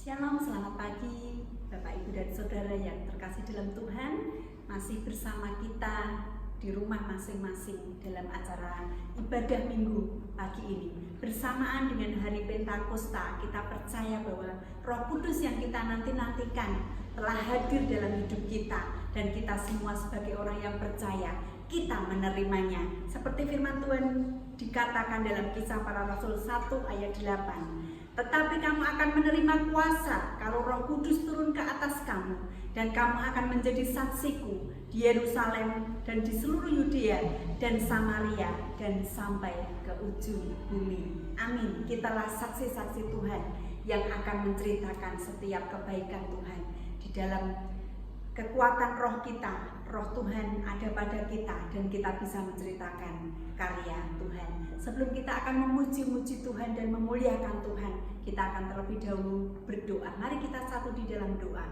Shalom, selamat pagi Bapak, Ibu, dan Saudara yang terkasih dalam Tuhan. Masih bersama kita di rumah masing-masing dalam acara ibadah minggu pagi ini. Bersamaan dengan hari Pentakosta, kita percaya bahwa Roh Kudus yang kita nanti-nantikan telah hadir dalam hidup kita. Dan kita semua sebagai orang yang percaya, kita menerimanya. Seperti firman Tuhan dikatakan dalam Kisah Para Rasul 1 ayat 8. Tetapi kamu akan menerima kuasa kalau Roh Kudus turun ke atas kamu, dan kamu akan menjadi saksiku di Yerusalem dan di seluruh Yudea dan Samaria dan sampai ke ujung bumi. Amin. Kitalah saksi-saksi Tuhan yang akan menceritakan setiap kebaikan Tuhan di dalam kekuatan roh kita. Roh Tuhan ada pada kita dan kita bisa menceritakan karya Tuhan. Sebelum kita akan memuji-muji Tuhan dan memuliakan Tuhan, kita akan terlebih dahulu berdoa. Mari kita satu di dalam doa.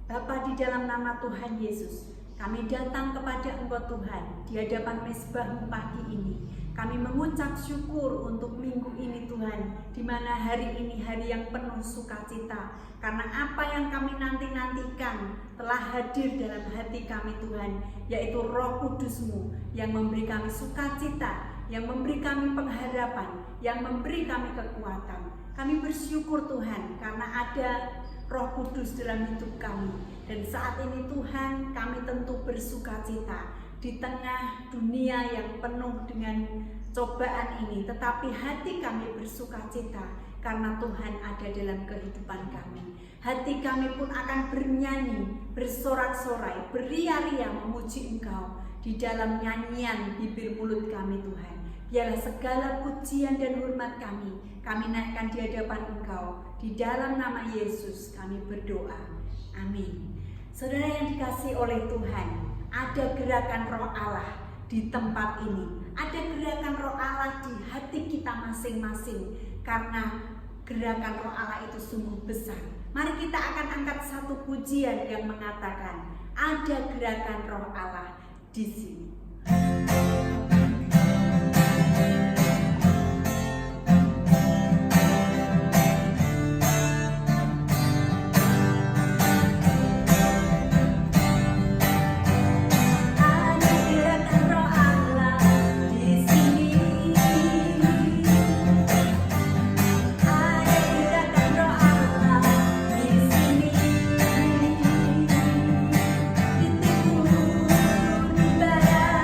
Bapa, di dalam nama Tuhan Yesus, kami datang kepada Engkau Tuhan di hadapan mezbah-Mu pagi ini. Kami mengucap syukur untuk minggu ini Tuhan, di mana hari ini hari yang penuh sukacita, karena apa yang kami nanti-nantikan telah hadir dalam hati kami Tuhan, yaitu Roh Kudus-Mu yang memberi kami sukacita, yang memberi kami pengharapan, yang memberi kami kekuatan. Kami bersyukur Tuhan karena ada Roh Kudus dalam hidup kami. Dan saat ini Tuhan, kami tentu bersukacita di tengah dunia yang penuh dengan cobaan ini, tetapi hati kami bersukacita karena Tuhan ada dalam kehidupan kami. Hati kami pun akan bernyanyi, bersorak-sorai, beria-ria memuji Engkau di dalam nyanyian bibir mulut kami Tuhan. Biarlah segala pujian dan hormat kami naikkan di hadapan Engkau. Di dalam nama Yesus kami berdoa. Amin. Saudara yang dikasihi oleh Tuhan, ada gerakan Roh Allah di tempat ini. Ada gerakan Roh Allah di hati kita masing-masing, karena gerakan Roh Allah itu sungguh besar. Mari kita akan angkat satu pujian yang mengatakan ada gerakan Roh Allah di sini. Ibadah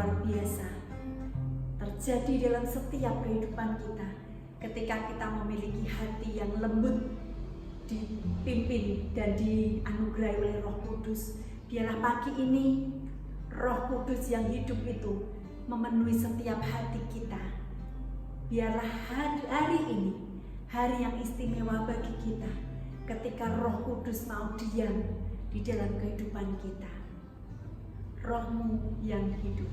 luar biasa terjadi dalam setiap kehidupan kita ketika kita memiliki hati yang lembut, dipimpin dan dianugerahi oleh Roh Kudus. Biarlah pagi ini Roh Kudus yang hidup itu memenuhi setiap hati kita. Biarlah hari ini hari yang istimewa bagi kita ketika Roh Kudus mau diam di dalam kehidupan kita. Roh-Mu yang hidup.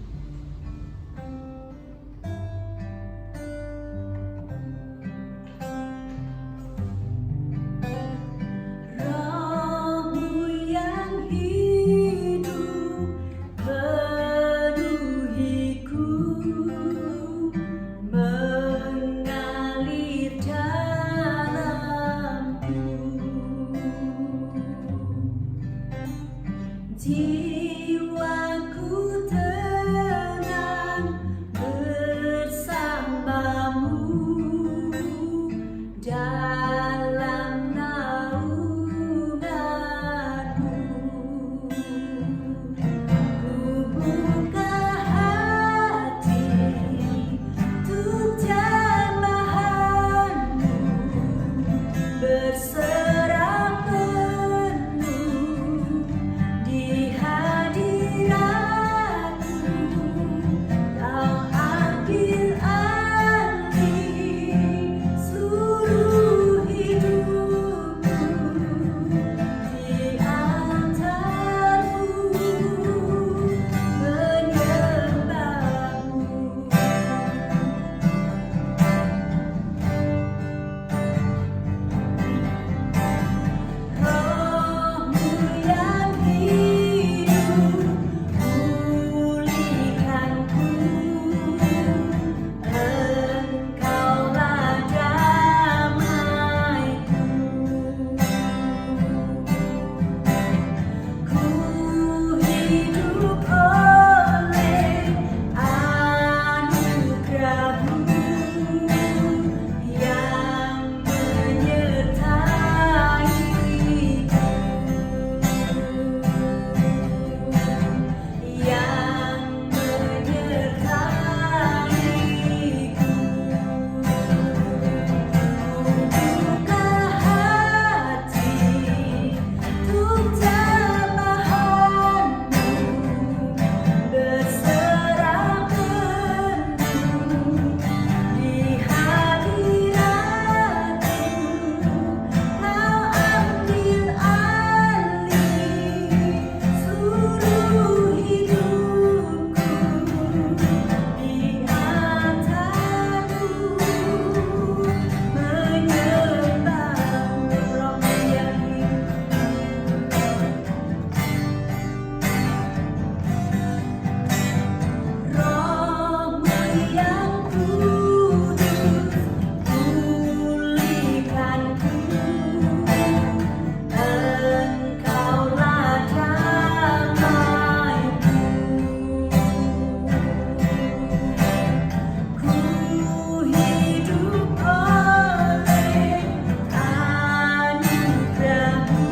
Jiwaku tenang bersamamu dalam naunganmu. Ku buka hati untuk jamahanmu, berserah penuh di hadiratmu. Kau ambil alih seluruh hidupku, di altarmu menyembahmu. Roh-Mu yang hidup, pulihkanku. Engkaulah damaiku. Ku hidup oleh anugerah-Mu yang menyertaiku, yang menyertaiku. Buka hati untuk jamahanmu, berserah penuh di hadiratmu. Kau ambil alih seluruh hidupku, di altarmu menyembahmu. Roh-Mu yang Roh-Mu yang kudus, pulihkanku. Engkaulah damaiku. Ku hidup oleh anugerah-Mu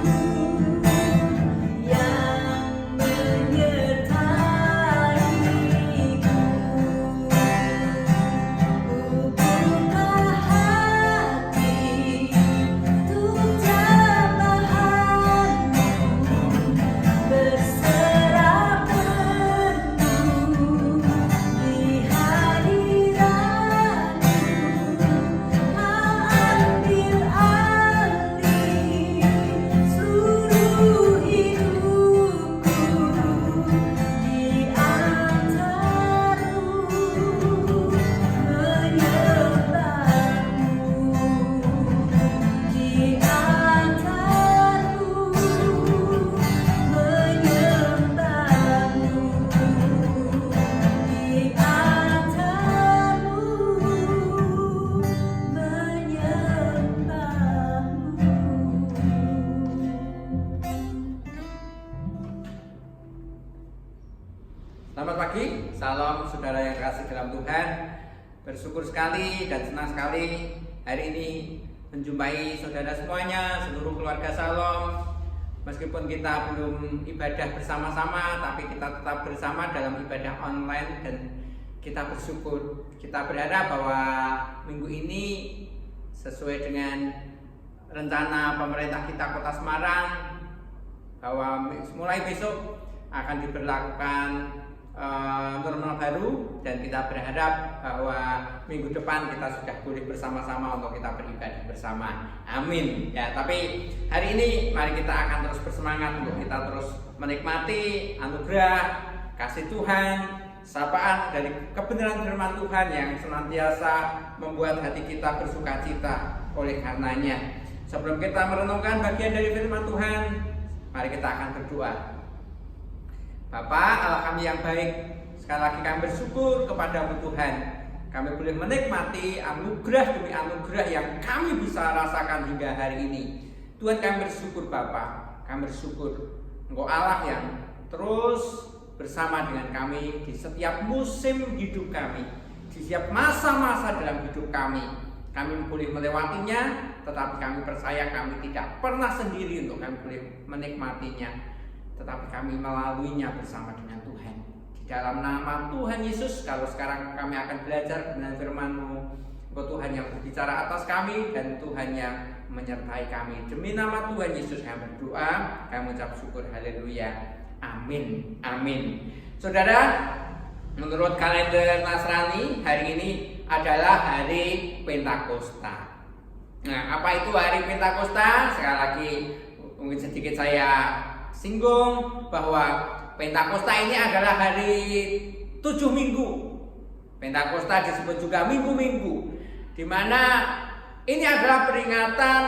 yang menyertaiku. Ku buka hati untuk jamahanmu, berserah penuh di hadiratmu. Kau ambil alih seluruh hidupku, di altarmu menyembahmu, di altarmu menyembahmu, di altarmu menyembahmu. Selamat pagi, salam saudara yang kasih dalam Tuhan. Bersyukur sekali dan senang sekali hari ini menjumpai saudara semuanya, seluruh keluarga Salom. Meskipun kita belum ibadah bersama-sama, tapi kita tetap bersama dalam ibadah online dan kita bersyukur. Kita berharap bahwa minggu ini sesuai dengan rencana pemerintah kita Kota Semarang, bahwa mulai besok akan diberlakukan normal baru, dan kita berharap bahwa minggu depan kita sudah boleh bersama-sama untuk kita beribadah bersama. Amin. Ya, tapi hari ini mari kita akan terus bersemangat untuk kita terus menikmati anugerah kasih Tuhan, sapaan dari kebenaran firman Tuhan yang senantiasa membuat hati kita bersukacita oleh karenanya. Sebelum kita merenungkan bagian dari firman Tuhan, mari kita akan berdoa. Bapa Allah kami yang baik, sekali lagi kami bersyukur kepada-Mu Tuhan. Kami boleh menikmati anugerah demi anugerah yang kami bisa rasakan hingga hari ini. Tuhan, kami bersyukur Bapa, kami bersyukur Engkau Allah yang terus bersama dengan kami di setiap musim hidup kami, di setiap masa-masa dalam hidup kami. Kami boleh melewatinya, tetapi kami percaya kami tidak pernah sendiri untuk kami boleh menikmatinya, tetapi kami melaluinya bersama dengan Tuhan. Di dalam nama Tuhan Yesus, kalau sekarang kami akan belajar dengan firman-Mu, Engkau Tuhan yang berbicara atas kami dan Tuhan yang menyertai kami. Demi nama Tuhan Yesus kami berdoa, kami mengucap syukur, haleluya, amin, amin. Saudara, menurut kalender Nasrani, hari ini adalah hari Pentakosta. Nah, apa itu hari Pentakosta? Sekali lagi mungkin sedikit saya singgung bahwa Pentakosta ini adalah hari 7 minggu. Pentakosta disebut juga minggu-minggu, di mana ini adalah peringatan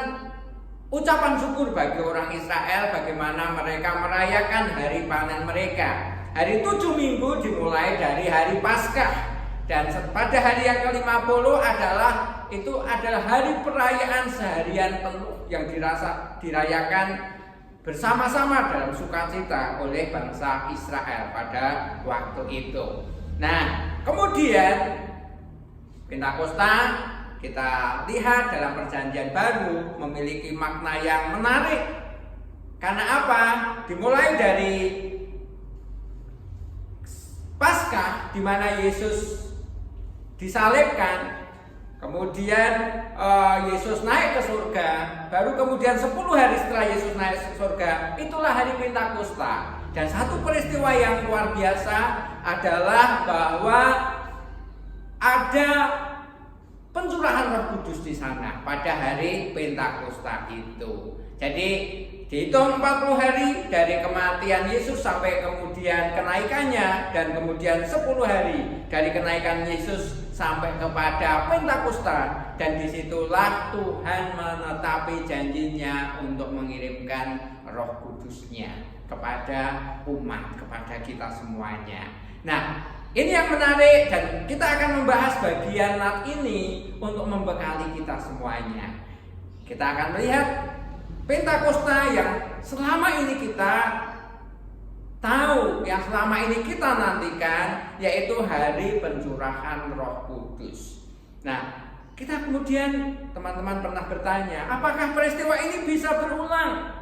ucapan syukur bagi orang Israel bagaimana mereka merayakan hari panen mereka. Hari 7 minggu dimulai dari hari Paskah, dan pada hari yang ke-50 adalah hari perayaan seharian penuh yang dirayakan bersama-sama dalam sukacita oleh bangsa Israel pada waktu itu. Nah, kemudian Pentakosta kita lihat dalam Perjanjian Baru memiliki makna yang menarik. Karena apa? Dimulai dari Paskah di mana Yesus disalibkan, kemudian Yesus naik ke surga, baru kemudian 10 hari setelah Yesus naik ke surga, itulah hari Pentakosta. Dan satu peristiwa yang luar biasa adalah bahwa ada pencurahan Roh Kudus di sana pada hari Pentakosta itu. Jadi dihitung 40 hari dari kematian Yesus sampai kemudian kenaikannya, dan kemudian 10 hari dari kenaikan Yesus sampai kepada Pentakosta, dan disitulah Tuhan menetapi janjinya untuk mengirimkan Roh Kudus-Nya kepada umat, kepada kita semuanya. Nah, ini yang menarik, dan kita akan membahas bagian nat ini untuk membekali kita semuanya. Kita akan melihat Pentakosta yang selama ini kita tahu, yang selama ini kita nantikan, yaitu hari pencurahan Roh Kudus. Nah, kita kemudian teman-teman pernah bertanya, apakah peristiwa ini bisa berulang?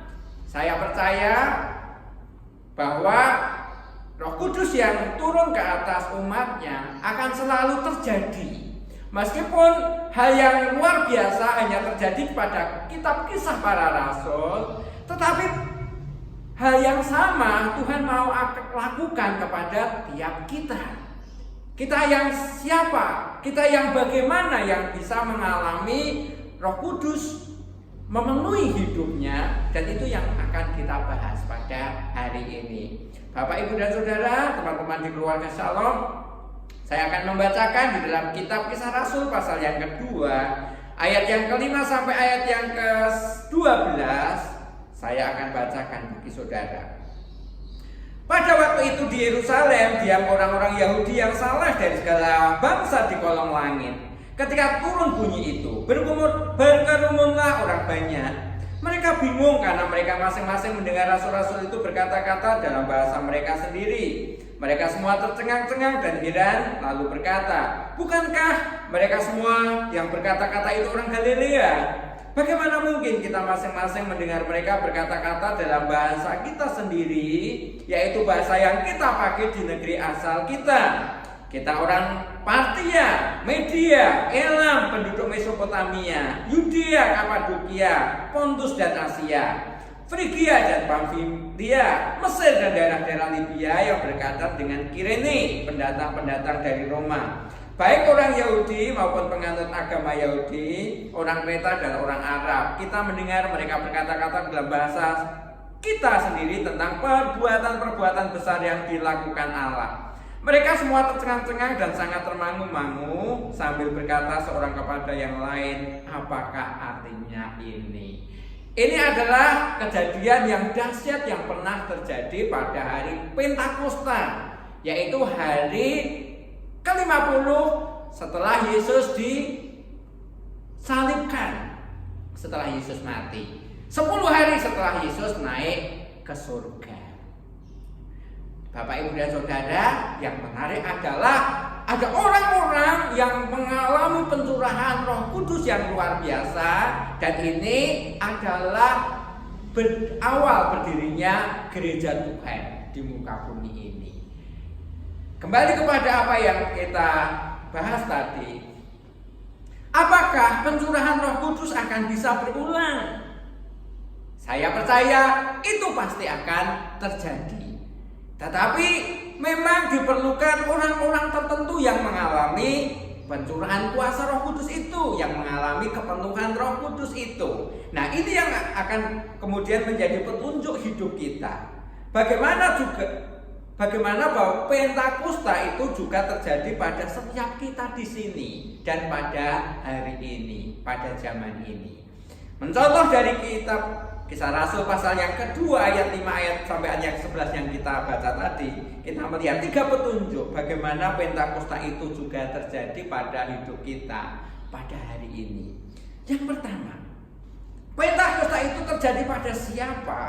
Saya percaya bahwa Roh Kudus yang turun ke atas umatnya akan selalu terjadi. Meskipun hal yang luar biasa hanya terjadi pada kitab Kisah Para Rasul, tetapi hal yang sama Tuhan mau lakukan kepada tiap kita. Kita yang siapa? Kita yang bagaimana yang bisa mengalami Roh Kudus memenuhi hidupnya, dan itu yang akan kita bahas pada hari ini. Bapak, Ibu, dan Saudara, teman-teman di keluarga Shalom, saya akan membacakan di dalam kitab Kisah Rasul pasal yang kedua, ayat yang ke-5 sampai ayat yang ke-12. Saya akan bacakan bagi saudara. Pada waktu itu di Yerusalem diam orang-orang Yahudi yang saleh dari segala bangsa di kolong langit. Ketika turun bunyi itu, berkerumunlah orang banyak. Mereka bingung karena mereka masing-masing mendengar rasul-rasul itu berkata-kata dalam bahasa mereka sendiri. Mereka semua tercengang-cengang dan heran, lalu berkata, bukankah mereka semua yang berkata-kata itu orang Galilea? Bagaimana mungkin kita masing-masing mendengar mereka berkata-kata dalam bahasa kita sendiri, yaitu bahasa yang kita pakai di negeri asal kita. Kita orang Partia, Media, Elam, penduduk Mesopotamia, Yudea, Kapadokia, Pontus dan Asia, Frigia dan Pamfilia, Mesir dan daerah-daerah Libya yang berkaitan dengan Kirene, pendatang-pendatang dari Roma. Baik orang Yahudi maupun penganut agama Yahudi, orang Kreta dan orang Arab. Kita mendengar mereka berkata-kata dalam bahasa kita sendiri tentang perbuatan-perbuatan besar yang dilakukan Allah. Mereka semua tercengang-cengang dan sangat termangu-mangu sambil berkata seorang kepada yang lain, apakah artinya ini? Ini adalah kejadian yang dahsyat yang pernah terjadi pada hari Pentakosta, yaitu hari ke-50 setelah Yesus disalibkan, setelah Yesus mati. 10 hari setelah Yesus naik ke surga. Bapak, Ibu dan Saudara, yang menarik adalah ada orang-orang yang mengalami pencurahan Roh Kudus yang luar biasa, dan ini adalah awal berdirinya gereja Tuhan di muka bumi ini. Kembali kepada apa yang kita bahas tadi. Apakah pencurahan Roh Kudus akan bisa berulang? Saya percaya itu pasti akan terjadi. Tetapi memang diperlukan orang-orang tertentu yang mengalami pencurahan kuasa Roh Kudus itu, yang mengalami kepenuhan Roh Kudus itu. Nah, ini yang akan kemudian menjadi petunjuk hidup kita. Bagaimana bahwa Pentakosta itu juga terjadi pada setiap kita di sini dan pada hari ini, pada zaman ini. Mencontoh dari kitab Kisah Rasul pasal yang kedua ayat 5 ayat sampai ayat 11 yang kita baca tadi, kita melihat 3 petunjuk bagaimana Pentakosta itu juga terjadi pada hidup kita pada hari ini. Yang pertama, Pentakosta itu terjadi pada siapa?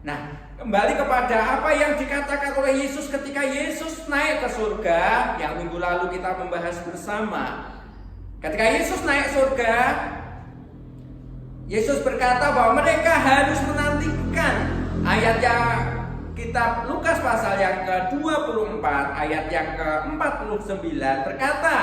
Nah, kembali kepada apa yang dikatakan oleh Yesus ketika Yesus naik ke surga, yang minggu lalu kita membahas bersama. Ketika Yesus naik surga, Yesus berkata bahwa mereka harus menantikan. Ayat yang kitab Lukas pasal yang ke-24 ayat yang ke-49 berkata,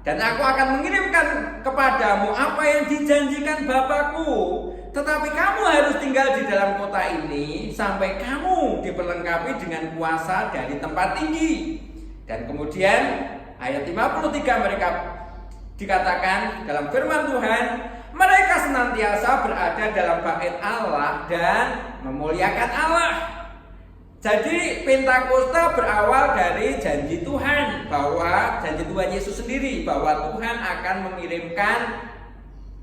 dan aku akan mengirimkan kepadamu apa yang dijanjikan Bapakku, tetapi kamu harus tinggal di dalam kota ini sampai kamu diperlengkapi dengan kuasa dari tempat tinggi. Dan kemudian ayat 53 mereka dikatakan dalam firman Tuhan, mereka senantiasa berada dalam bait Allah dan memuliakan Allah. Jadi Pentakosta berawal dari janji Tuhan, bahwa janji Tuhan Yesus sendiri bahwa Tuhan akan mengirimkan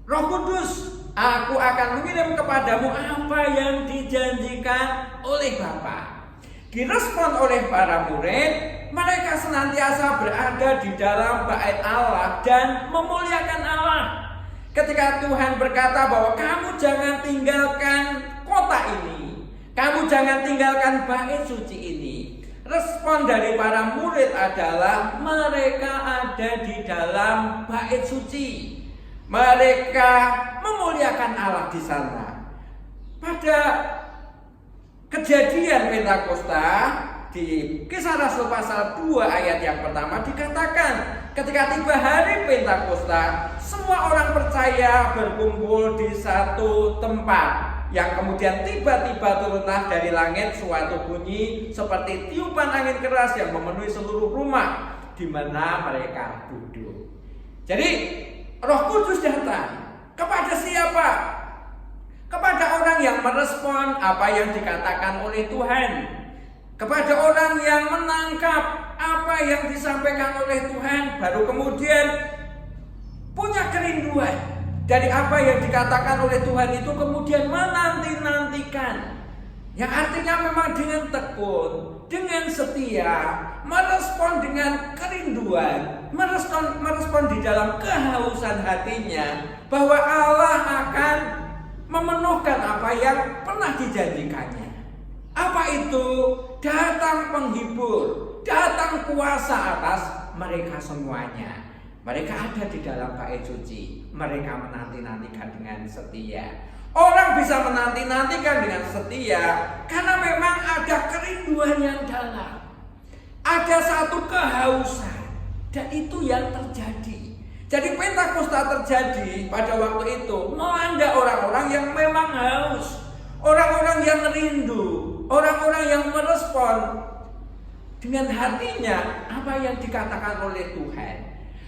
Roh Kudus. Aku akan mengirim kepadamu apa yang dijanjikan oleh Bapa. Direspon oleh para murid, mereka senantiasa berada di dalam bait Allah dan memuliakan Allah. Ketika Tuhan berkata bahwa kamu jangan tinggalkan kota ini, kamu jangan tinggalkan bait suci ini, respon dari para murid adalah mereka ada di dalam bait suci. Mereka memuliakan Allah di sana. Pada kejadian Pentakosta di Kisah Rasul pasal 2 ayat yang pertama dikatakan, ketika tiba hari Pentakosta, semua orang percaya berkumpul di satu tempat, yang kemudian tiba-tiba turunlah dari langit suatu bunyi seperti tiupan angin keras yang memenuhi seluruh rumah di mana mereka duduk. Jadi Roh Kudus datang kepada siapa? Kepada orang yang merespon apa yang dikatakan oleh Tuhan, kepada orang yang menangkap apa yang disampaikan oleh Tuhan, baru kemudian punya kerinduan dari apa yang dikatakan oleh Tuhan itu, kemudian menanti-nantikan, yang artinya memang dengan tekun, dengan setia, merespon dengan kerinduan, merespon di dalam kehausan hatinya bahwa Allah akan memenuhkan apa yang pernah dijanjikannya. Apa itu? Datang penghibur, datang kuasa atas mereka semuanya. Mereka ada di dalam bait suci. Mereka menanti-nantikan dengan setia. Orang bisa menanti-nantikan dengan setia karena memang ada kerinduan yang dalam. Ada satu kehausan. Dan itu yang terjadi. Jadi Pentakosta terjadi pada waktu itu melanda orang-orang yang memang haus. Orang-orang yang rindu. Orang-orang yang merespon dengan hatinya apa yang dikatakan oleh Tuhan.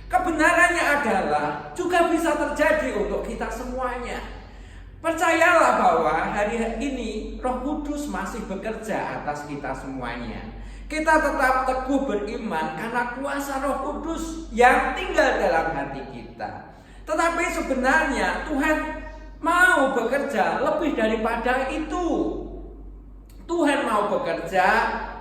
Kebenarannya adalah juga bisa terjadi untuk kita semuanya. Percayalah bahwa hari ini Roh Kudus masih bekerja atas kita semuanya. Kita tetap teguh beriman karena kuasa Roh Kudus yang tinggal dalam hati kita. Tetapi sebenarnya Tuhan mau bekerja lebih daripada itu. Tuhan mau bekerja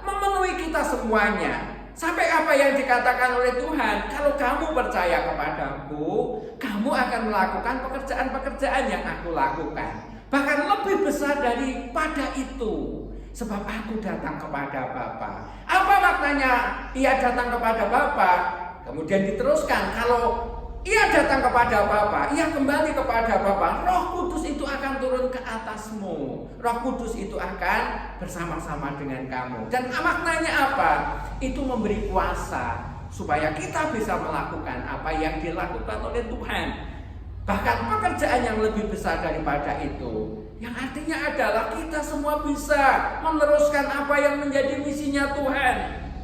memenuhi kita semuanya. Sampai apa yang dikatakan oleh Tuhan, kalau kamu percaya kepadaku, kamu akan melakukan pekerjaan-pekerjaan yang aku lakukan. Bahkan lebih besar daripada itu. Sebab aku datang kepada Bapa. Apa maknanya ia datang kepada Bapa? Kemudian diteruskan, kalau ia datang kepada Bapa, ia kembali kepada Bapa. Roh Kudus itu akan turun ke atasmu. Roh Kudus itu akan bersama-sama dengan kamu. Dan maknanya apa? Itu memberi kuasa supaya kita bisa melakukan apa yang dilakukan oleh Tuhan. Bahkan pekerjaan yang lebih besar daripada itu. Yang artinya adalah kita semua bisa meneruskan apa yang menjadi misinya Tuhan.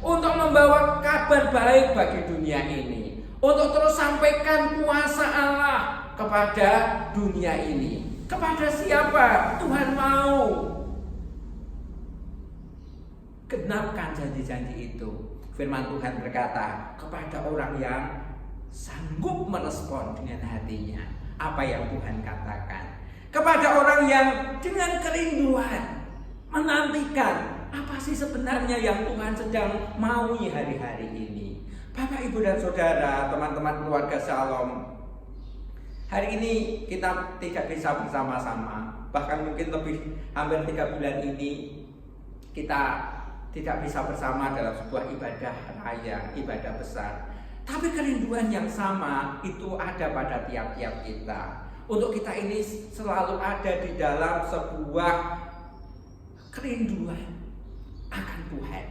Untuk membawa kabar baik bagi dunia ini. Untuk terus sampaikan kuasa Allah kepada dunia ini. Kepada siapa? Tuhan mau genapkan janji-janji itu. Firman Tuhan berkata, kepada orang yang sanggup merespon dengan hatinya apa yang Tuhan katakan. Kepada orang yang dengan kerinduan menantikan apa sih sebenarnya yang Tuhan sedang maui hari-hari ini. Bapak, Ibu, dan Saudara, teman-teman keluarga Shalom, hari ini kita tidak bisa bersama-sama. Bahkan mungkin hampir 3 bulan ini kita tidak bisa bersama dalam sebuah ibadah raya, ibadah besar. Tapi kerinduan yang sama itu ada pada tiap-tiap kita. Untuk kita ini selalu ada di dalam sebuah kerinduan akan Tuhan.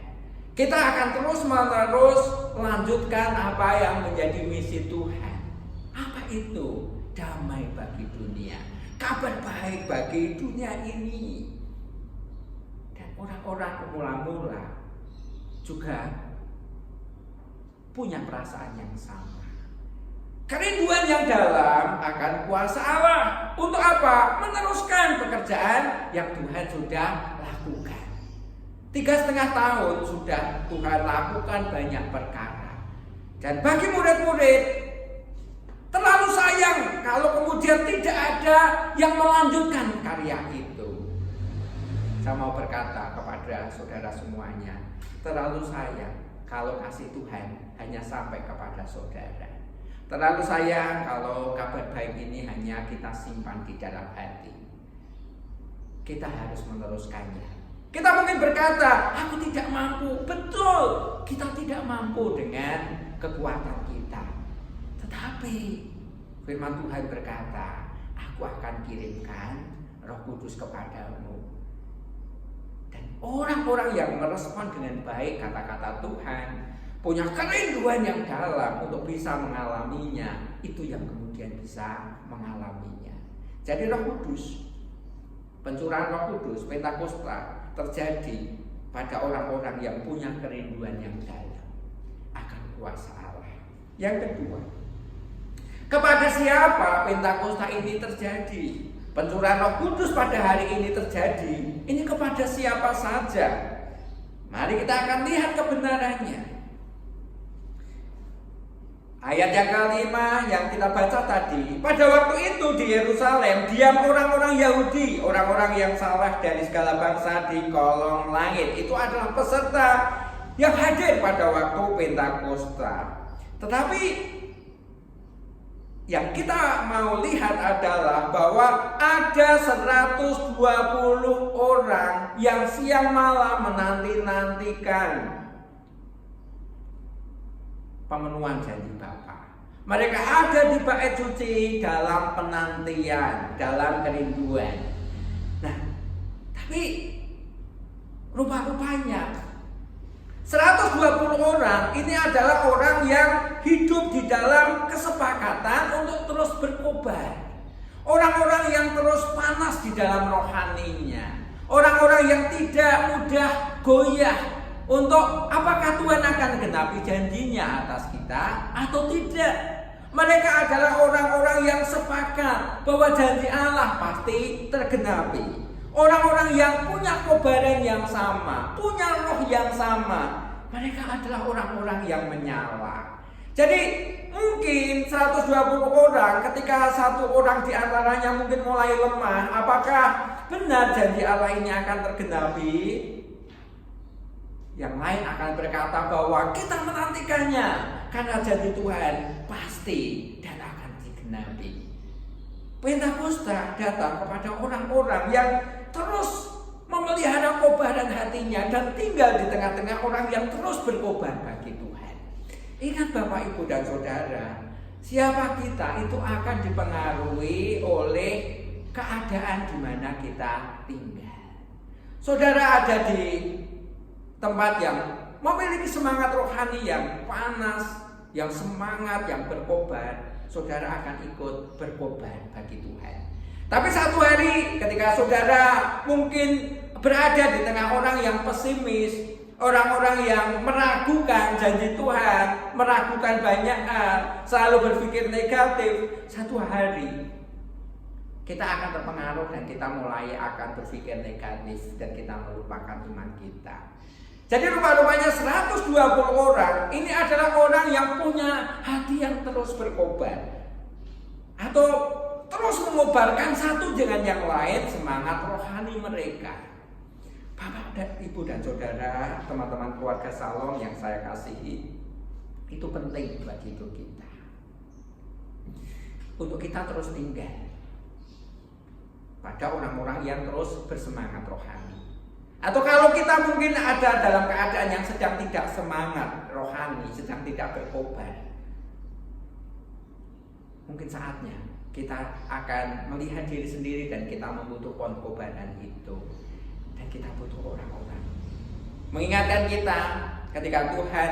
Kita akan terus-menerus melanjutkan apa yang menjadi misi Tuhan. Apa itu? Damai bagi dunia, kabar baik bagi dunia ini. Dan orang-orang mula-mula juga punya perasaan yang sama. Kerinduan yang dalam akan kuasa Allah. Untuk apa? Meneruskan pekerjaan yang Tuhan sudah lakukan. 3,5 tahun sudah Tuhan lakukan banyak perkara. Dan bagi murid-murid terlalu sayang kalau kemudian tidak ada yang melanjutkan karya itu. Saya mau berkata kepada saudara semuanya, terlalu sayang kalau kasih Tuhan hanya sampai kepada saudara. Terlalu sayang kalau kabar baik ini hanya kita simpan di dalam hati. Kita harus meneruskannya. Kita mungkin berkata, aku tidak mampu. Betul, kita tidak mampu dengan kekuatan kita. Tetapi firman Tuhan berkata, aku akan kirimkan Roh Kudus kepadamu. Dan orang-orang yang merespon dengan baik kata-kata Tuhan, punya kerinduan yang dalam untuk bisa mengalaminya, itu yang kemudian bisa mengalaminya. Jadi Roh Kudus, pencurahan Roh Kudus, Pentakosta terjadi pada orang-orang yang punya kerinduan yang dalam akan kuasa Allah. Yang kedua, kepada siapa Pentakosta ini terjadi? Pencurahan Roh Kudus pada hari ini terjadi. Ini kepada siapa saja? Mari kita akan lihat kebenarannya. Ayat yang kelima yang kita baca tadi, pada waktu itu di Yerusalem diam orang-orang Yahudi, orang-orang yang salah dari segala bangsa di kolong langit. Itu adalah peserta yang hadir pada waktu Pentakosta. Tetapi yang kita mau lihat adalah bahwa ada 120 orang yang siang malam menanti-nantikan pemenuhan janji Bapa. Mereka ada di bait suci dalam penantian, dalam kerinduan. Nah, tapi rupa-rupanya 120 orang ini adalah orang yang hidup di dalam kesepakatan untuk terus berkobar. Orang-orang yang terus panas di dalam rohaninya. Orang-orang yang tidak mudah goyah untuk apakah Tuhan akan genapi janjinya atas kita atau tidak. Mereka adalah orang-orang yang sepakat bahwa janji Allah pasti tergenapi. Orang-orang yang punya kobaran yang sama, punya roh yang sama. Mereka adalah orang-orang yang menyala. Jadi mungkin 120 orang ketika satu orang di antaranya mungkin mulai lemah, apakah benar janji Allah ini akan tergenapi? Yang lain akan berkata bahwa kita menantikannya karena janji Tuhan pasti dan akan digenapi. Pentakosta datang kepada orang-orang yang terus memelihara kobaran hatinya dan tinggal di tengah-tengah orang yang terus berkobar bagi Tuhan. Ingat Bapak, Ibu, dan Saudara, siapa kita itu akan dipengaruhi oleh keadaan di mana kita tinggal. Saudara ada di tempat yang memiliki semangat rohani yang panas, yang semangat, yang berkobar, saudara akan ikut berkobar bagi Tuhan. Tapi satu hari ketika saudara mungkin berada di tengah orang yang pesimis, orang-orang yang meragukan janji Tuhan, meragukan banyak hal, selalu berpikir negatif, satu hari kita akan terpengaruh dan kita mulai akan berpikir negatif dan kita melupakan iman kita. Jadi rupa-rupanya 120 orang ini adalah orang yang punya hati yang terus berkobar atau terus mengobarkan satu dengan yang lain semangat rohani mereka. Bapak dan Ibu dan Saudara, teman-teman keluarga Salom yang saya kasihi, itu penting bagi hidup kita. Untuk kita terus tinggal pada orang-orang yang terus bersemangat rohani. Atau kalau kita mungkin ada dalam keadaan yang sedang tidak semangat rohani, sedang tidak berkobar, mungkin saatnya kita akan melihat diri sendiri dan kita membutuhkan kobaran itu. Dan kita butuh orang-orang mengingatkan kita ketika Tuhan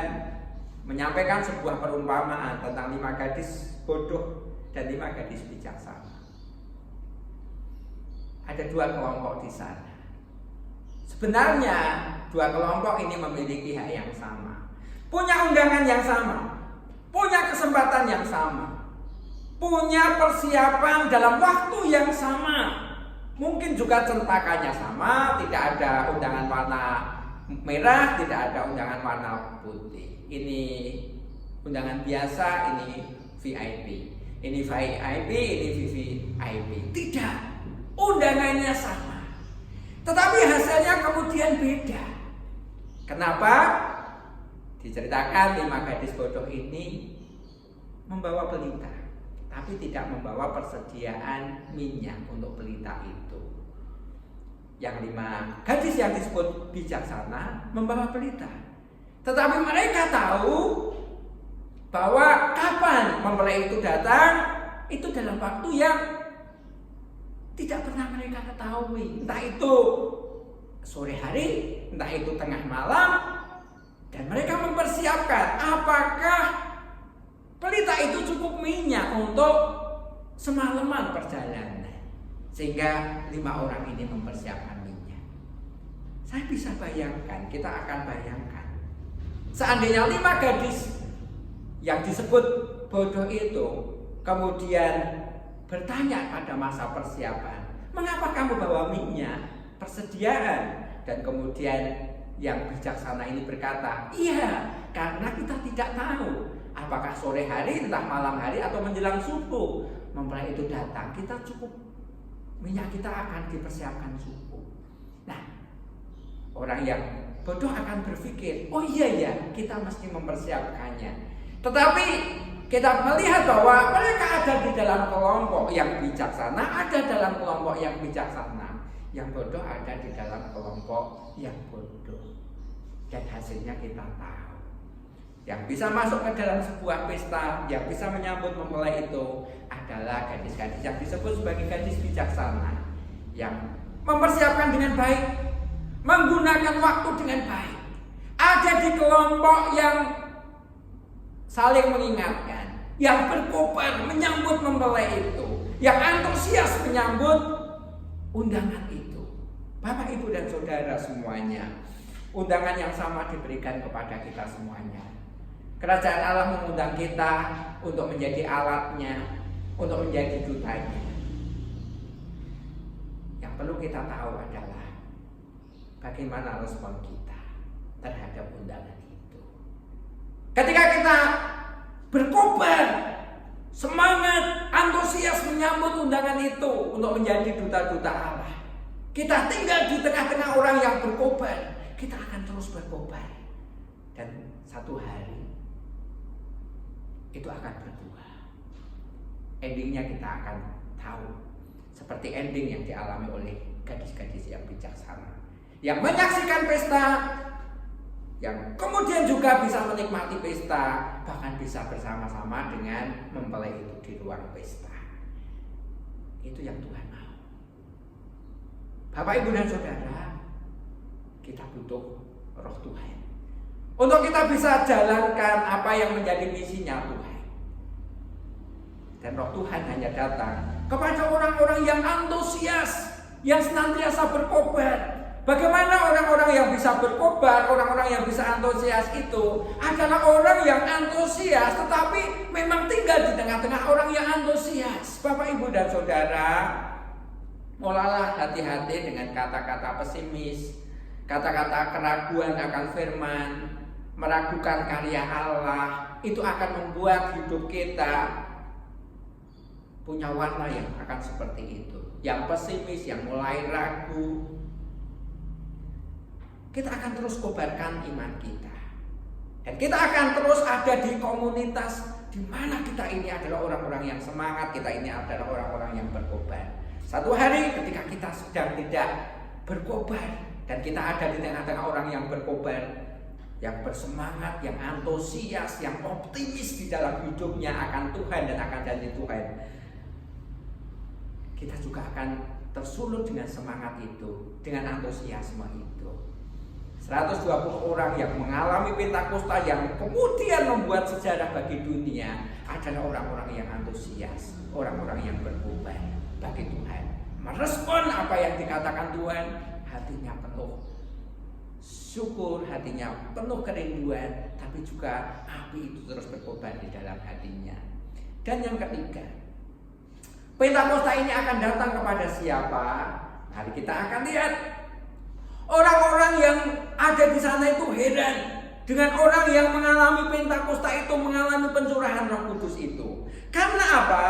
menyampaikan sebuah perumpamaan tentang 5 gadis bodoh dan 5 gadis bijaksana. Ada 2 kelompok di sana. Sebenarnya 2 kelompok ini memiliki hak yang sama, punya undangan yang sama, punya kesempatan yang sama, punya persiapan dalam waktu yang sama. Mungkin juga centakannya sama, tidak ada undangan warna merah, tidak ada undangan warna putih. Ini undangan biasa, ini VIP. Ini VIP, ini VVIP. Tidak, undangannya sama. Tetapi hasilnya kemudian beda. Kenapa? Diceritakan 5 gadis bodoh ini membawa pelita, tapi tidak membawa persediaan minyak untuk pelita itu. Yang 5 gadis yang disebut bijaksana membawa pelita, tetapi mereka tahu bahwa kapan mempelai itu datang itu dalam waktu yang tidak pernah mereka ketahui. Entah itu sore hari, entah itu tengah malam, dan mereka mempersiapkan apakah pelita itu cukup minyak untuk semalaman perjalanan, sehingga 5 orang ini mempersiapkan minyak. Saya bisa bayangkan, kita akan bayangkan, seandainya 5 gadis yang disebut bodoh itu kemudian bertanya pada masa persiapan, mengapa kamu bawa minyak, persediaan? Dan kemudian yang bijaksana ini berkata, iya, karena kita tidak tahu apakah sore hari, entah malam hari atau menjelang subuh mempelai itu datang, kita cukup minyak, kita akan dipersiapkan subuh. Nah, orang yang bodoh akan berpikir, oh iya ya, kita mesti mempersiapkannya. Tetapi kita melihat bahwa mereka ada di dalam kelompok yang bijaksana, ada dalam kelompok yang bijaksana. Yang bodoh ada di dalam kelompok yang bodoh. Dan hasilnya kita tahu. Yang bisa masuk ke dalam sebuah pesta, yang bisa menyambut mempelai itu adalah gadis-gadis yang disebut sebagai gadis bijaksana, yang mempersiapkan dengan baik, menggunakan waktu dengan baik, ada di kelompok yang saling mengingatkan, yang berkobar menyambut mempelai itu, yang antusias menyambut undangan itu. Bapak, Ibu, dan Saudara semuanya, undangan yang sama diberikan kepada kita semuanya. Kerajaan Allah mengundang kita untuk menjadi alatnya, untuk menjadi dutanya. Yang perlu kita tahu adalah bagaimana respon kita terhadap undangan itu. Ketika kita berkobar, semangat, antusias menyambut undangan itu untuk menjadi duta-duta Allah, kita tinggal di tengah-tengah orang yang berkobar, kita akan terus berkobar. Dan satu hari itu akan berbuah. Endingnya kita akan tahu, seperti ending yang dialami oleh gadis-gadis yang bijaksana, yang menyaksikan pesta, yang kemudian juga bisa menikmati pesta, bahkan bisa bersama-sama dengan mempelai itu di ruang pesta. Itu yang Tuhan mau. Bapak, Ibu, dan Saudara, kita butuh Roh Tuhan untuk kita bisa jalankan apa yang menjadi misinya Tuhan. Dan Roh Tuhan hanya datang kepada orang-orang yang antusias, yang senantiasa berkobar. Bagaimana orang-orang yang bisa berkobar, orang-orang yang bisa antusias itu adalah orang yang antusias, tetapi memang tinggal di tengah-tengah orang yang antusias. Bapak, Ibu, dan Saudara, mulailah hati-hati dengan kata-kata pesimis, kata-kata keraguan akan firman, meragukan karya Allah. Itu akan membuat hidup kita punya warna yang akan seperti itu, yang pesimis, yang mulai ragu. Kita akan terus kobarkan iman kita, dan kita akan terus ada di komunitas di mana kita ini adalah orang-orang yang semangat, kita ini adalah orang-orang yang berkobar. Satu hari ketika kita sedang tidak berkobar dan kita ada di tengah-tengah orang yang berkobar, yang bersemangat, yang antusias, yang optimis di dalam hidupnya akan Tuhan dan akan janji Tuhan, kita juga akan tersulut dengan semangat itu, dengan antusiasme itu. 120 orang yang mengalami Pentakosta yang kemudian membuat sejarah bagi dunia adalah orang-orang yang antusias, orang-orang yang berkobar bagi Tuhan, merespon apa yang dikatakan Tuhan, hatinya penuh syukur, hatinya penuh kerinduan, tapi juga api itu terus berkobar di dalam hatinya. Dan yang ketiga, Pentakosta ini akan datang kepada siapa? Mari kita akan lihat. Orang-orang yang ada di sana itu heran dengan orang yang mengalami Pentakosta itu, mengalami pencurahan Roh Kudus itu. Karena apa?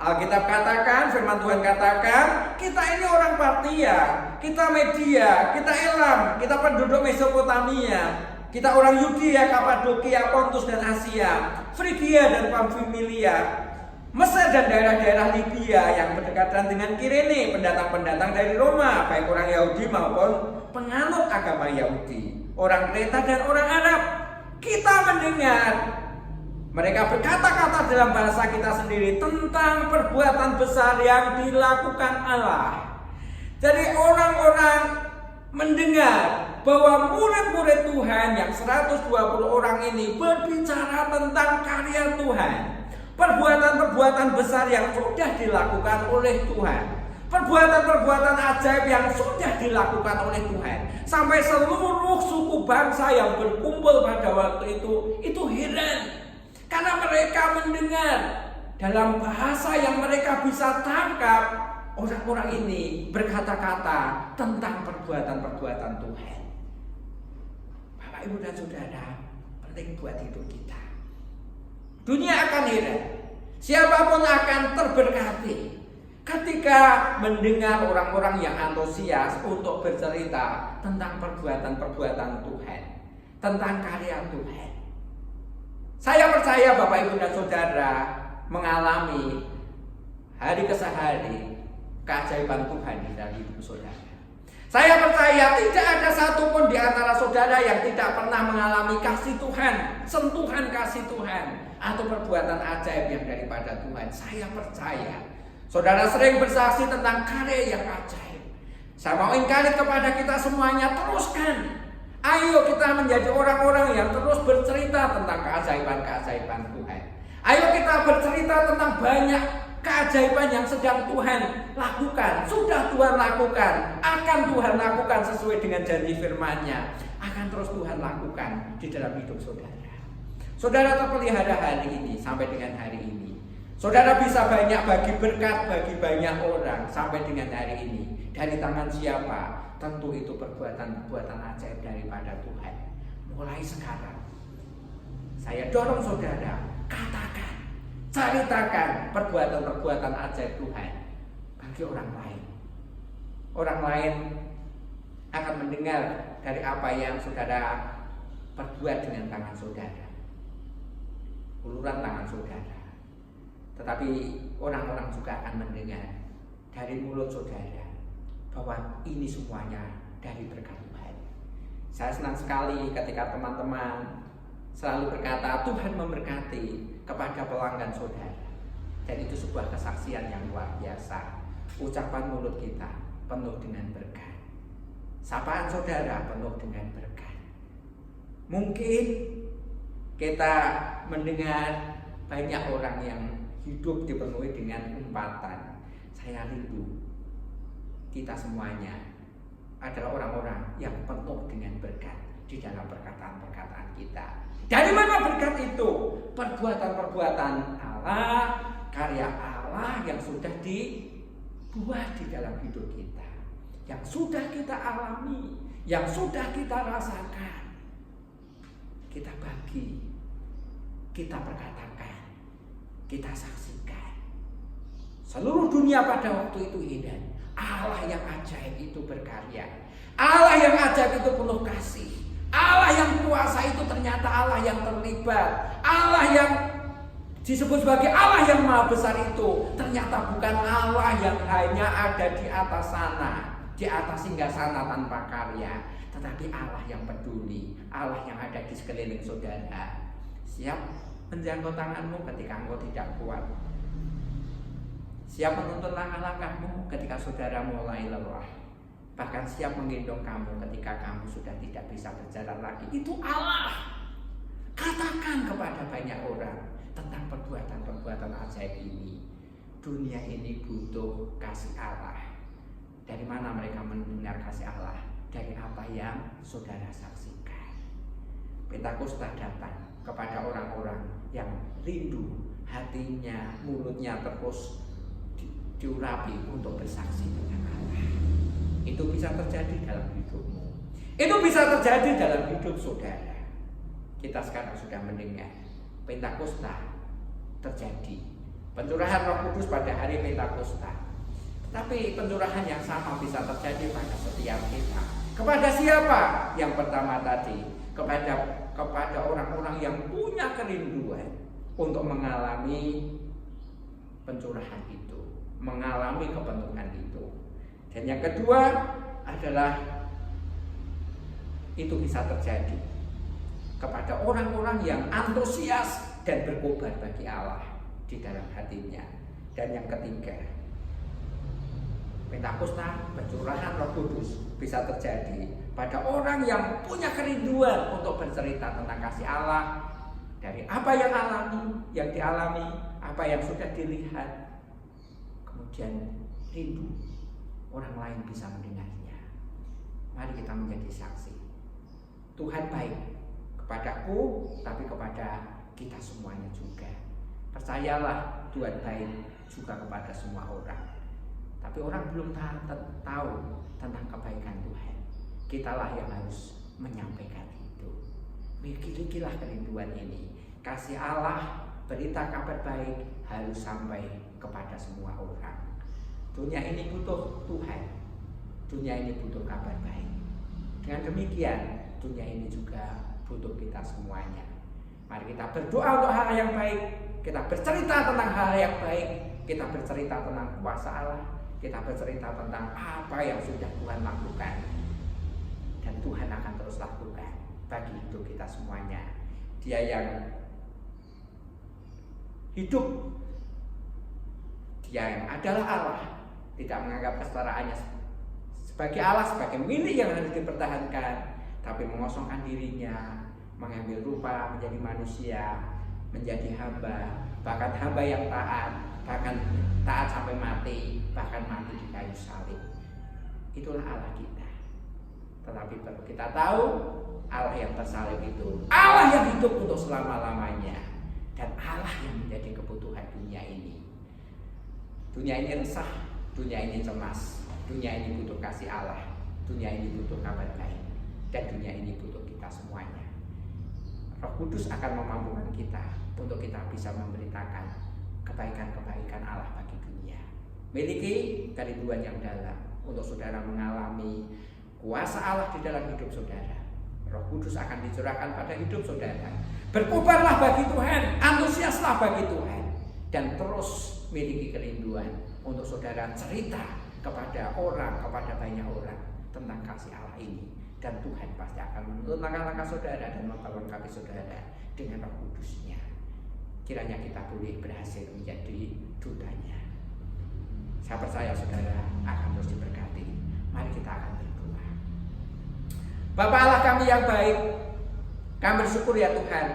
Alkitab katakan, firman Tuhan katakan, kita ini orang Partia, kita Media, kita Elam, kita penduduk Mesopotamia, kita orang Yudea, Kapadokia, Pontus dan Asia, Frigia dan Pamfilia, Mesir dan daerah-daerah Libya yang berdekatan dengan Kirene, pendatang-pendatang dari Roma, baik orang Yahudi maupun penganut agama Yahudi, orang Kreta dan orang Arab. Kita mendengar mereka berkata-kata dalam bahasa kita sendiri tentang perbuatan besar yang dilakukan Allah. Jadi orang-orang mendengar bahwa murid-murid Tuhan yang 120 orang ini berbicara tentang karya Tuhan, perbuatan-perbuatan besar yang sudah dilakukan oleh Tuhan, perbuatan-perbuatan ajaib yang sudah dilakukan oleh Tuhan, sampai seluruh suku bangsa yang berkumpul pada waktu itu heran. Karena mereka mendengar dalam bahasa yang mereka bisa tangkap, orang-orang ini berkata-kata tentang perbuatan-perbuatan Tuhan. Bapak, Ibu, dan Saudara, penting buat hidup kita. Dunia akan heran, siapapun akan terberkati ketika mendengar orang-orang yang antusias untuk bercerita tentang perbuatan-perbuatan Tuhan, tentang karya Tuhan. Saya percaya Bapak, Ibu, dan Saudara mengalami hari ke hari keajaiban Tuhan di dalam hidup saudara. Saya percaya tidak ada satupun di antara saudara yang tidak pernah mengalami kasih Tuhan, sentuhan kasih Tuhan, atau perbuatan ajaib yang daripada Tuhan. Saya percaya saudara sering bersaksi tentang karya yang ajaib. Saya mau encourage kepada kita semuanya, teruskan. Ayo kita menjadi orang-orang yang terus bercerita tentang keajaiban-keajaiban Tuhan. Ayo kita bercerita tentang banyak keajaiban yang sedang Tuhan lakukan, sudah Tuhan lakukan, akan Tuhan lakukan sesuai dengan janji firman-Nya, akan terus Tuhan lakukan di dalam hidup saudara. Saudara terpelihara hari ini sampai dengan hari ini. Saudara bisa banyak bagi berkat bagi banyak orang sampai dengan hari ini. Dari tangan siapa? Tentu itu perbuatan-perbuatan ajaib daripada Tuhan. Mulai sekarang saya dorong saudara, katakan, ceritakan perbuatan-perbuatan ajaib Tuhan bagi orang lain. Orang lain akan mendengar dari apa yang saudara perbuat dengan tangan saudara, uluran tangan saudara. Tetapi orang-orang juga akan mendengar dari mulut saudara bahwa ini semuanya dari berkat Tuhan. Saya senang sekali ketika teman-teman selalu berkata Tuhan memberkati kepada pelanggan saudara. Dan itu sebuah kesaksian yang luar biasa. Ucapan mulut kita penuh dengan berkat. Sapaan saudara penuh dengan berkat. Mungkin kita mendengar banyak orang yang hidup dipenuhi dengan umpatan. Saya rindu kita semuanya adalah orang-orang yang penuh dengan berkat di dalam perkataan-perkataan kita. Dari mana berkat itu? Perbuatan-perbuatan Allah, karya Allah yang sudah dibuat di dalam hidup kita, yang sudah kita alami, yang sudah kita rasakan. Kita bagi, kita perkatakan, kita saksikan. Seluruh dunia pada waktu itu heran. Allah yang ajaib itu berkarya. Allah yang ajaib itu penuh kasih. Allah yang kuasa itu ternyata Allah yang terlibat. Allah yang disebut sebagai Allah yang maha besar itu ternyata bukan Allah yang hanya ada di atas sana, di atas singgasana tanpa karya, tetapi Allah yang peduli, Allah yang ada di sekeliling saudara. Siap menjangkau tanganmu ketika engkau tidak kuat. Siap menuntun langkah-langkahmu ketika saudara mulai lelah. Bahkan siap menggendong kamu ketika kamu sudah tidak bisa berjalan lagi. Itu Allah. Katakan kepada banyak orang tentang perbuatan-perbuatan ajaib ini. Dunia ini butuh kasih Allah. Dari mana mereka mendengar kasih Allah? Dari apa yang saudara saksikan. Pentakosta datang kepada orang-orang yang rindu, hatinya, mulutnya terus diurapi untuk bersaksi dengan Allah. Itu bisa terjadi dalam hidupmu. Itu bisa terjadi dalam hidup saudara. Kita sekarang sudah mendengar Pentakosta terjadi, pencurahan Roh Kudus pada hari Pentakosta. Tetapi pencurahan yang sama bisa terjadi pada setiap kita. Kepada siapa? Yang pertama tadi, kepada orang-orang yang punya kerinduan untuk mengalami pencurahan itu, mengalami kepenuhan itu. Dan yang kedua adalah itu bisa terjadi kepada orang-orang yang antusias dan berkobar bagi Allah di dalam hatinya. Dan yang ketiga, Pentakosta, pencurahan Roh Kudus bisa terjadi pada orang yang punya kerinduan untuk bercerita tentang kasih Allah, dari apa yang dialami, apa yang sudah dilihat, kemudian rindu orang lain bisa mendengarnya. Mari kita menjadi saksi. Tuhan baik kepadaku, tapi kepada kita semuanya juga. Percayalah, Tuhan baik juga kepada semua orang. Tapi orang belum tahu tentang kebaikan Tuhan. Kitalah yang harus menyampaikan itu. Milikilah kerinduan ini. Kasih Allah, berita kabar baik harus sampai kepada semua orang. Dunia ini butuh Tuhan. Dunia ini butuh kabar baik. Dengan demikian, dunia ini juga butuh kita semuanya. Mari kita berdoa untuk hal yang baik. Kita bercerita tentang hal yang baik. Kita bercerita tentang kuasa Allah. kita bercerita tentang apa yang sudah Tuhan lakukan. Dan Tuhan akan terus lakukan bagi hidup kita semuanya. Dia yang hidup, Dia yang adalah Allah, tidak menganggap kesetaraannya sebagai Allah, sebagai milik yang harus dipertahankan, tapi mengosongkan dirinya, mengambil rupa menjadi manusia, menjadi hamba, bahkan hamba yang taat, bahkan taat sampai mati, bahkan mati di kayu salib. Itulah Allah kita. Tetapi perlu kita tahu, Allah yang tersalib itu Allah yang hidup untuk selama-lamanya, dan Allah yang menjadi kebutuhan dunia ini. Dunia ini resah, dunia ini cemas, dunia ini butuh kasih Allah, dunia ini butuh kabar baik, dan dunia ini butuh kita semuanya. Roh Kudus akan memampukan kita untuk kita bisa memberitakan kebaikan-kebaikan Allah bagi dunia. Miliki kerinduan yang dalam untuk saudara mengalami kuasa Allah di dalam hidup saudara. Roh Kudus akan dicurahkan pada hidup saudara. Berkobarlah bagi Tuhan, antusiaslah bagi Tuhan, dan terus miliki kerinduan untuk saudara cerita kepada banyak orang tentang kasih Allah ini. Dan Tuhan pasti akan menuntun langkah-langkah saudara dan memperlengkapi saudara dengan Roh Kudus-Nya. Kiranya kita boleh berhasil menjadi dutanya. Saya percaya saudara akan terus diberkati. Mari kita akan berdoa. Bapa Allah kami yang baik, kami bersyukur ya Tuhan,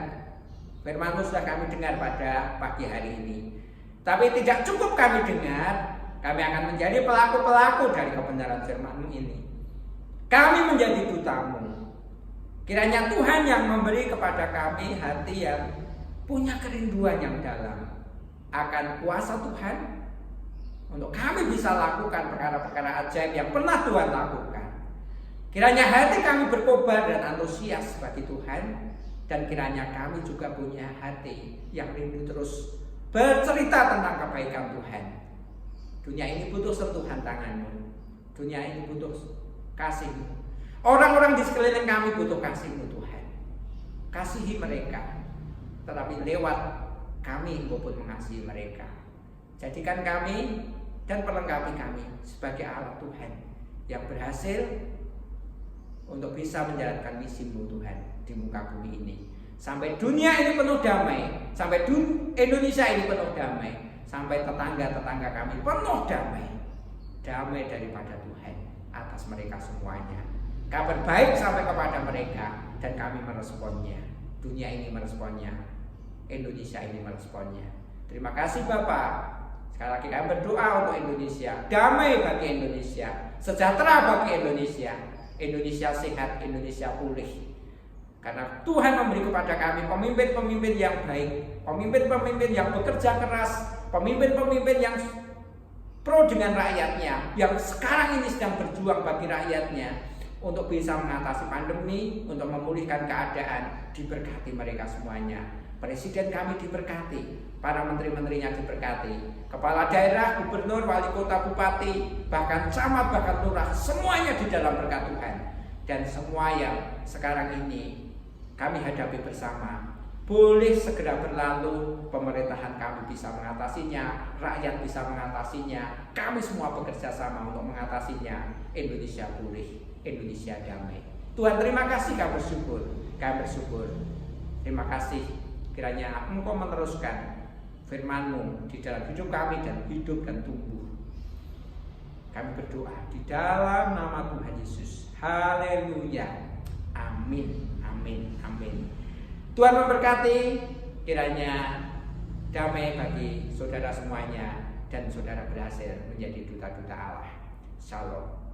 firman-Mu sudah kami dengar pada pagi hari ini. Tapi tidak cukup kami dengar, kami akan menjadi pelaku-pelaku dari kebenaran firman-Mu ini. Kami menjadi duta-Mu. Kiranya Tuhan yang memberi kepada kami hati yang punya kerinduan yang dalam akan kuasa Tuhan, untuk kami bisa lakukan perkara-perkara ajaib yang pernah Tuhan lakukan. Kiranya hati kami berkobar dan antusias bagi Tuhan, dan kiranya kami juga punya hati yang rindu terus bercerita tentang kebaikan Tuhan. Dunia ini butuh sentuhan tangan-Mu, dunia ini butuh kasih-Mu. Orang-orang di sekeliling kami butuh kasih-Mu Tuhan. Kasihi mereka, tetapi lewat kami Engkau pun mengasihi mereka. Jadikan kami dan perlengkapi kami sebagai alat Tuhan yang berhasil untuk bisa menjalankan misi-Mu Tuhan di muka bumi ini. Sampai dunia ini penuh damai, sampai Indonesia ini penuh damai, sampai tetangga-tetangga kami penuh damai. Damai daripada Tuhan atas mereka semuanya. Kabar baik sampai kepada mereka, dan kami meresponnya. Dunia ini meresponnya, Indonesia ini meresponnya. Terima kasih Bapak. Sekali lagi kami berdoa untuk Indonesia, damai bagi Indonesia, sejahtera bagi Indonesia, Indonesia sehat, Indonesia pulih. Karena Tuhan memberi kepada kami pemimpin-pemimpin yang baik, pemimpin-pemimpin yang bekerja keras, pemimpin-pemimpin yang pro dengan rakyatnya, yang sekarang ini sedang berjuang bagi rakyatnya untuk bisa mengatasi pandemi, untuk memulihkan keadaan. Diberkati mereka semuanya. Presiden kami diberkati, para menteri-menterinya diberkati, kepala daerah, gubernur, wali kota, bupati, bahkan camat, bahkan lurah, semuanya di dalam berkat Tuhan. Dan semua yang sekarang ini kami hadapi bersama boleh segera berlalu. Pemerintahan kami bisa mengatasinya, rakyat bisa mengatasinya, kami semua bekerja sama untuk mengatasinya. Indonesia pulih, Indonesia damai. Tuhan terima kasih, kami bersyukur. Terima kasih, kiranya Engkau meneruskan firman-Mu di dalam hidup kami dan hidup dan tumbuh. Kami berdoa di dalam nama Tuhan Yesus. Haleluya. Amin. Amin. Amin. Tuhan memberkati, kiranya damai bagi saudara semuanya, dan saudara berhasil menjadi duta-duta Allah. Shalom.